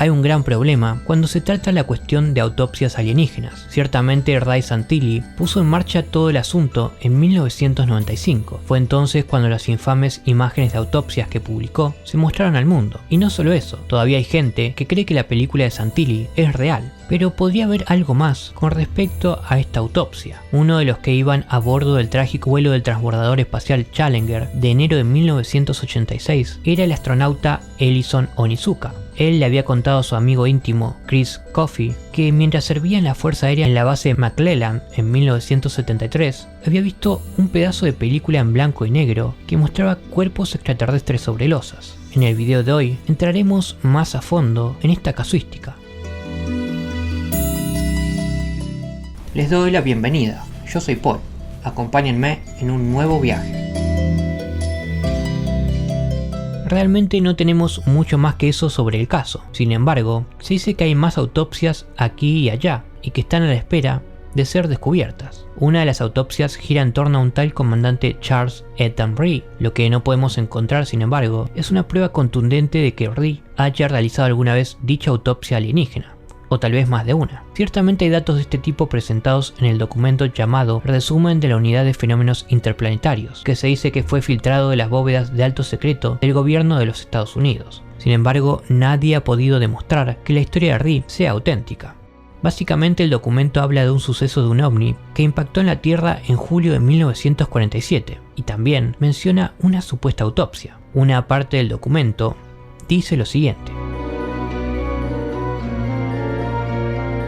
Hay un gran problema cuando se trata la cuestión de autopsias alienígenas. Ciertamente Ray Santilli puso en marcha todo el asunto en 1995. Fue entonces cuando las infames imágenes de autopsias que publicó se mostraron al mundo. Y no solo eso, todavía hay gente que cree que la película de Santilli es real. Pero podría haber algo más con respecto a esta autopsia. Uno de los que iban a bordo del trágico vuelo del transbordador espacial Challenger de enero de 1986 era el astronauta Ellison Onizuka. Él le había contado a su amigo íntimo Chris Coffey que mientras servía en la Fuerza Aérea en la base McClellan en 1973 había visto un pedazo de película en blanco y negro que mostraba cuerpos extraterrestres sobre losas. En el video de hoy entraremos más a fondo en esta casuística. Les doy la bienvenida, yo soy Paul, acompáñenme en un nuevo viaje. Realmente no tenemos mucho más que eso sobre el caso, sin embargo, se dice que hay más autopsias aquí y allá, y que están a la espera de ser descubiertas. Una de las autopsias gira en torno a un tal comandante Charles Ethan Rhee. Lo que no podemos encontrar, sin embargo, es una prueba contundente de que Rhee haya realizado alguna vez dicha autopsia alienígena. O tal vez más de una. Ciertamente hay datos de este tipo presentados en el documento llamado Resumen de la Unidad de Fenómenos Interplanetarios, que se dice que fue filtrado de las bóvedas de alto secreto del gobierno de los Estados Unidos. Sin embargo, nadie ha podido demostrar que la historia de Rhee sea auténtica. Básicamente el documento habla de un suceso de un ovni que impactó en la Tierra en julio de 1947 y también menciona una supuesta autopsia. Una parte del documento dice lo siguiente.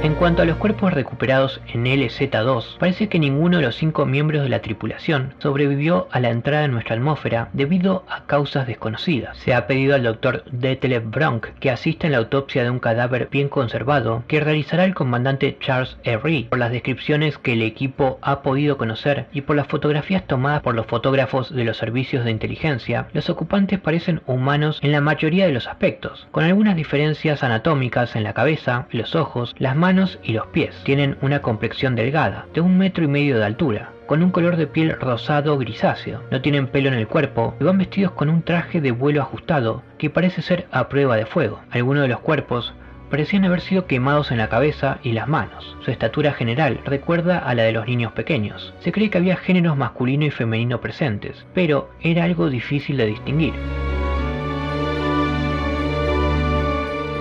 En cuanto a los cuerpos recuperados en LZ-2, parece que ninguno de los 5 miembros de la tripulación sobrevivió a la entrada en nuestra atmósfera debido a causas desconocidas. Se ha pedido al Dr. Detlef Bronk que asista en la autopsia de un cadáver bien conservado que realizará el comandante Charles E. Rhee. Por las descripciones que el equipo ha podido conocer y por las fotografías tomadas por los fotógrafos de los servicios de inteligencia, los ocupantes parecen humanos en la mayoría de los aspectos, con algunas diferencias anatómicas en la cabeza, los ojos, las manos y los pies. Tienen una complexión delgada, de 1,5 metros de altura, con un color de piel rosado grisáceo. No tienen pelo en el cuerpo y van vestidos con un traje de vuelo ajustado que parece ser a prueba de fuego. Algunos de los cuerpos parecían haber sido quemados en la cabeza y las manos. Su estatura general recuerda a la de los niños pequeños. Se cree que había géneros masculino y femenino presentes, pero era algo difícil de distinguir.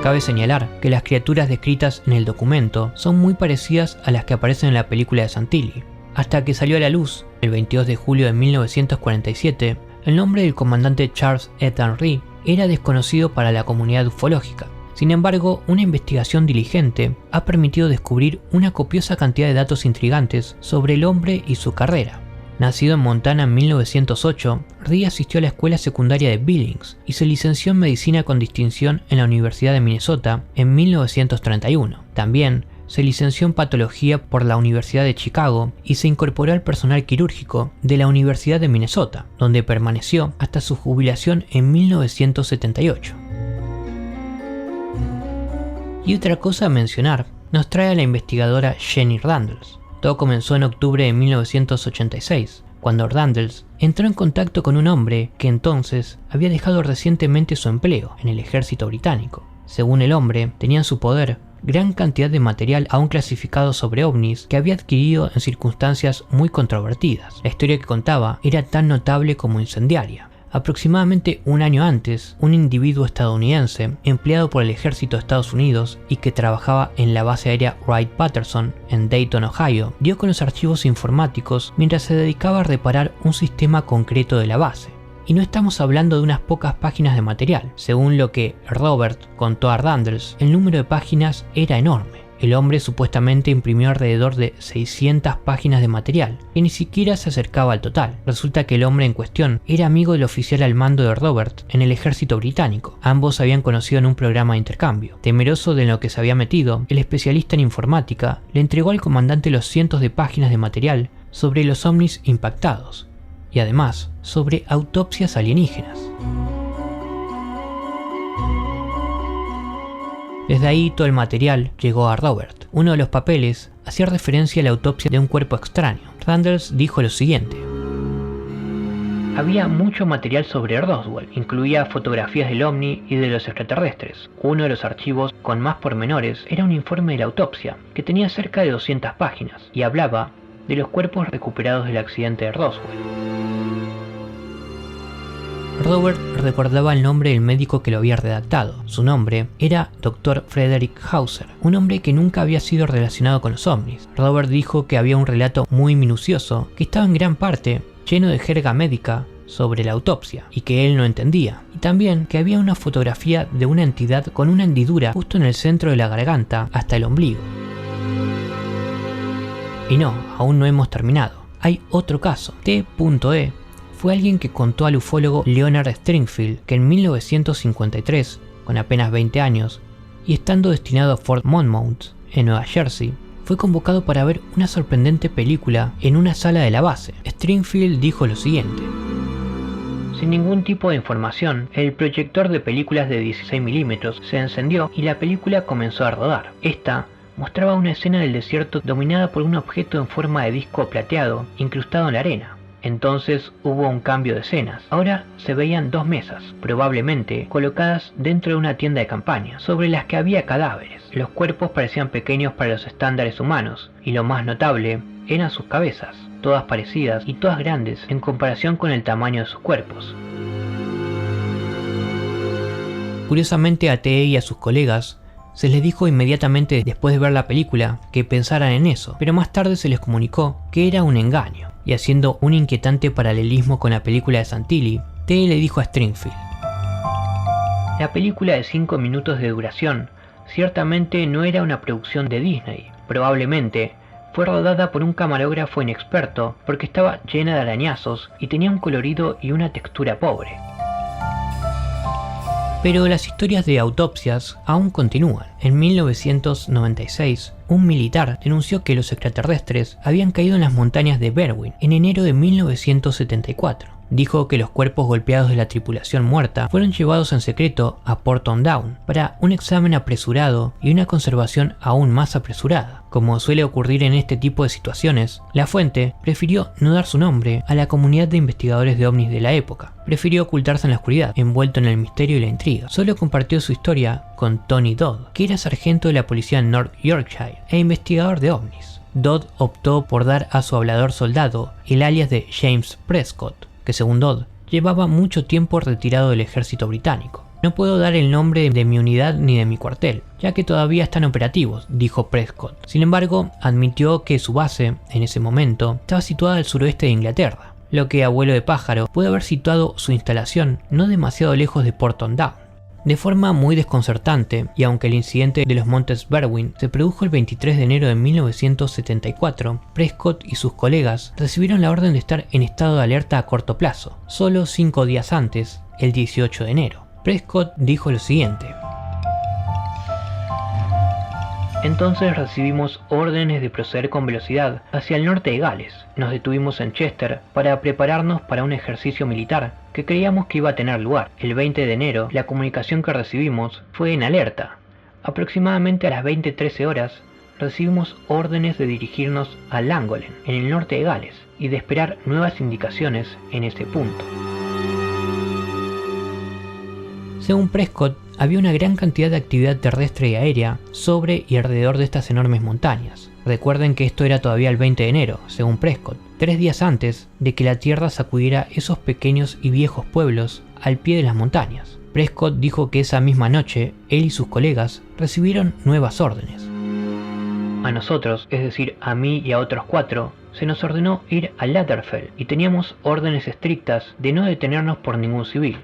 Cabe señalar que las criaturas descritas en el documento son muy parecidas a las que aparecen en la película de Santilli. Hasta que salió a la luz, el 22 de julio de 1947, el nombre del comandante Charles Ethan Rhee era desconocido para la comunidad ufológica. Sin embargo, una investigación diligente ha permitido descubrir una copiosa cantidad de datos intrigantes sobre el hombre y su carrera. Nacido en Montana en 1908, Rhee asistió a la escuela secundaria de Billings y se licenció en medicina con distinción en la Universidad de Minnesota en 1931. También se licenció en patología por la Universidad de Chicago y se incorporó al personal quirúrgico de la Universidad de Minnesota, donde permaneció hasta su jubilación en 1978. Y otra cosa a mencionar nos trae a la investigadora Jenny Randles. Todo comenzó en octubre de 1986, cuando Randles entró en contacto con un hombre que entonces había dejado recientemente su empleo en el ejército británico. Según el hombre, tenía en su poder gran cantidad de material aún clasificado sobre ovnis que había adquirido en circunstancias muy controvertidas. La historia que contaba era tan notable como incendiaria. Aproximadamente un año antes, un individuo estadounidense empleado por el ejército de Estados Unidos y que trabajaba en la base aérea Wright-Patterson en Dayton, Ohio, dio con los archivos informáticos mientras se dedicaba a reparar un sistema concreto de la base. Y no estamos hablando de unas pocas páginas de material. Según lo que Robert contó a Randles, el número de páginas era enorme. El hombre supuestamente imprimió alrededor de 600 páginas de material, que ni siquiera se acercaba al total. Resulta que el hombre en cuestión era amigo del oficial al mando de Robert en el ejército británico. Ambos se habían conocido en un programa de intercambio. Temeroso de lo que se había metido, el especialista en informática le entregó al comandante los cientos de páginas de material sobre los ovnis impactados, y además sobre autopsias alienígenas. Desde ahí todo el material llegó a Robert. Uno de los papeles hacía referencia a la autopsia de un cuerpo extraño. Randles dijo lo siguiente: Había mucho material sobre Roswell, incluía fotografías del ovni y de los extraterrestres. Uno de los archivos con más pormenores era un informe de la autopsia, que tenía cerca de 200 páginas, y hablaba de los cuerpos recuperados del accidente de Roswell. Robert recordaba el nombre del médico que lo había redactado. Su nombre era Dr. Frederick Hauser, un hombre que nunca había sido relacionado con los ovnis. Robert dijo que había un relato muy minucioso, que estaba en gran parte lleno de jerga médica sobre la autopsia, y que él no entendía. Y también que había una fotografía de una entidad con una hendidura justo en el centro de la garganta hasta el ombligo. Y no, aún no hemos terminado. Hay otro caso. T.E. fue alguien que contó al ufólogo Leonard Stringfield que en 1953, con apenas 20 años, y estando destinado a Fort Monmouth, en Nueva Jersey, fue convocado para ver una sorprendente película en una sala de la base. Stringfield dijo lo siguiente: sin ningún tipo de información, el proyector de películas de 16 milímetros se encendió y la película comenzó a rodar. Esta mostraba una escena del desierto dominada por un objeto en forma de disco plateado incrustado en la arena. Entonces hubo un cambio de escenas. Ahora se veían dos mesas, probablemente colocadas dentro de una tienda de campaña, sobre las que había cadáveres. Los cuerpos parecían pequeños para los estándares humanos, y lo más notable eran sus cabezas, todas parecidas y todas grandes en comparación con el tamaño de sus cuerpos. Curiosamente, a T.E. y a sus colegas se les dijo inmediatamente después de ver la película que pensaran en eso, pero más tarde se les comunicó que era un engaño. Y haciendo un inquietante paralelismo con la película de Santilli, T.E. le dijo a Stringfield: la película de 5 minutos de duración ciertamente no era una producción de Disney. Probablemente fue rodada por un camarógrafo inexperto porque estaba llena de arañazos y tenía un colorido y una textura pobre. Pero las historias de autopsias aún continúan. En 1996, un militar denunció que los extraterrestres habían caído en las montañas de Berwyn en enero de 1974. Dijo que los cuerpos golpeados de la tripulación muerta fueron llevados en secreto a Porton Down para un examen apresurado y una conservación aún más apresurada. Como suele ocurrir en este tipo de situaciones, la fuente prefirió no dar su nombre a la comunidad de investigadores de ovnis de la época. Prefirió ocultarse en la oscuridad, envuelto en el misterio y la intriga. Solo compartió su historia con Tony Dodd, que era sargento de la policía en North Yorkshire e investigador de ovnis. Dodd optó por dar a su hablador soldado el alias de James Prescott, que según Dodd llevaba mucho tiempo retirado del ejército británico. No puedo dar el nombre de mi unidad ni de mi cuartel, ya que todavía están operativos, dijo Prescott. Sin embargo, admitió que su base, en ese momento, estaba situada al suroeste de Inglaterra, lo que abuelo de pájaro puede haber situado su instalación no demasiado lejos de Porton Down. De forma muy desconcertante, y aunque el incidente de los montes Berwyn se produjo el 23 de enero de 1974, Prescott y sus colegas recibieron la orden de estar en estado de alerta a corto plazo, solo 5 días antes, el 18 de enero. Prescott dijo lo siguiente: entonces recibimos órdenes de proceder con velocidad hacia el norte de Gales. Nos detuvimos en Chester para prepararnos para un ejercicio militar que creíamos que iba a tener lugar. El 20 de enero, la comunicación que recibimos fue en alerta. Aproximadamente a las 20:13 horas, recibimos órdenes de dirigirnos a Llangollen, en el norte de Gales, y de esperar nuevas indicaciones en ese punto. Según Prescott, había una gran cantidad de actividad terrestre y aérea sobre y alrededor de estas enormes montañas. Recuerden que esto era todavía el 20 de enero, según Prescott, 3 días antes de que la Tierra sacudiera esos pequeños y viejos pueblos al pie de las montañas. Prescott dijo que esa misma noche, él y sus colegas recibieron nuevas órdenes. A nosotros, es decir, a mí y a otros 4, se nos ordenó ir a Latterfell y teníamos órdenes estrictas de no detenernos por ningún civil.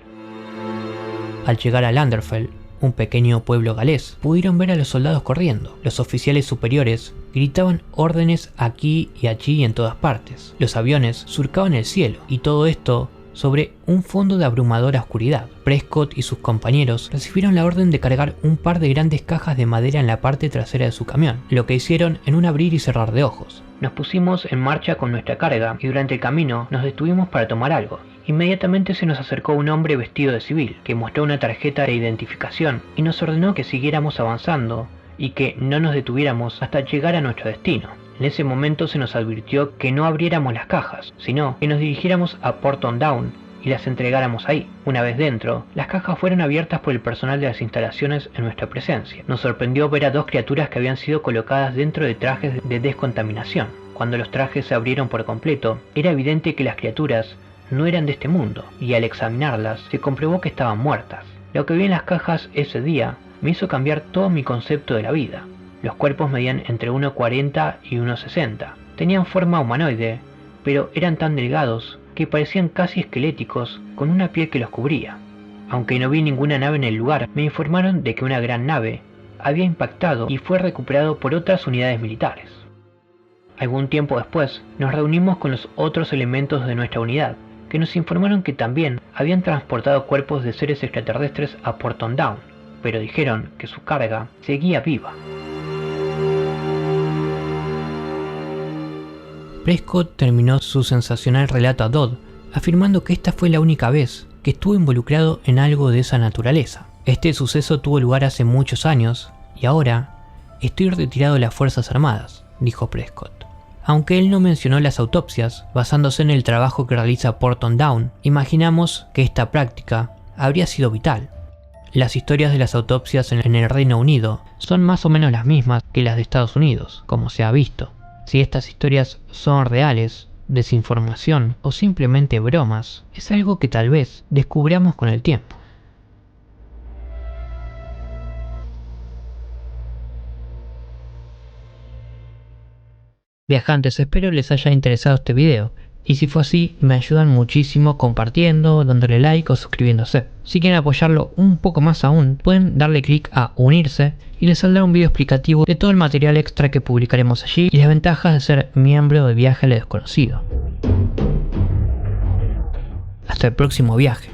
Al llegar a Latterfell, un pequeño pueblo galés, pudieron ver a los soldados corriendo. Los oficiales superiores gritaban órdenes aquí y allí y en todas partes. Los aviones surcaban el cielo, y todo esto sobre un fondo de abrumadora oscuridad. Prescott y sus compañeros recibieron la orden de cargar un par de grandes cajas de madera en la parte trasera de su camión, lo que hicieron en un abrir y cerrar de ojos. Nos pusimos en marcha con nuestra carga y durante el camino nos detuvimos para tomar algo. Inmediatamente se nos acercó un hombre vestido de civil, que mostró una tarjeta de identificación y nos ordenó que siguiéramos avanzando y que no nos detuviéramos hasta llegar a nuestro destino. En ese momento se nos advirtió que no abriéramos las cajas, sino que nos dirigiéramos a Porton Down y las entregáramos ahí. Una vez dentro, las cajas fueron abiertas por el personal de las instalaciones en nuestra presencia. Nos sorprendió ver a 2 criaturas que habían sido colocadas dentro de trajes de descontaminación. Cuando los trajes se abrieron por completo, era evidente que las criaturas no eran de este mundo, y al examinarlas se comprobó que estaban muertas. Lo que vi en las cajas ese día me hizo cambiar todo mi concepto de la vida. Los cuerpos medían entre 1,40 y 1,60. Tenían forma humanoide, pero eran tan delgados que parecían casi esqueléticos, con una piel que los cubría. Aunque no vi ninguna nave en el lugar, me informaron de que una gran nave había impactado y fue recuperado por otras unidades militares. Algún tiempo después, nos reunimos con los otros elementos de nuestra unidad, que nos informaron que también habían transportado cuerpos de seres extraterrestres a Porton Down, pero dijeron que su carga seguía viva. Prescott terminó su sensacional relato a Dodd, afirmando que esta fue la única vez que estuvo involucrado en algo de esa naturaleza. Este suceso tuvo lugar hace muchos años, y ahora estoy retirado de las Fuerzas Armadas, dijo Prescott. Aunque él no mencionó las autopsias, basándose en el trabajo que realiza Porton Down, imaginamos que esta práctica habría sido vital. Las historias de las autopsias en el Reino Unido son más o menos las mismas que las de Estados Unidos, como se ha visto. Si estas historias son reales, desinformación o simplemente bromas, es algo que tal vez descubramos con el tiempo. Viajantes, espero les haya interesado este video, y si fue así, me ayudan muchísimo compartiendo, dándole like o suscribiéndose. Si quieren apoyarlo un poco más aún, pueden darle clic a unirse y les saldrá un video explicativo de todo el material extra que publicaremos allí y las ventajas de ser miembro de Viaje a lo Desconocido. Hasta el próximo viaje.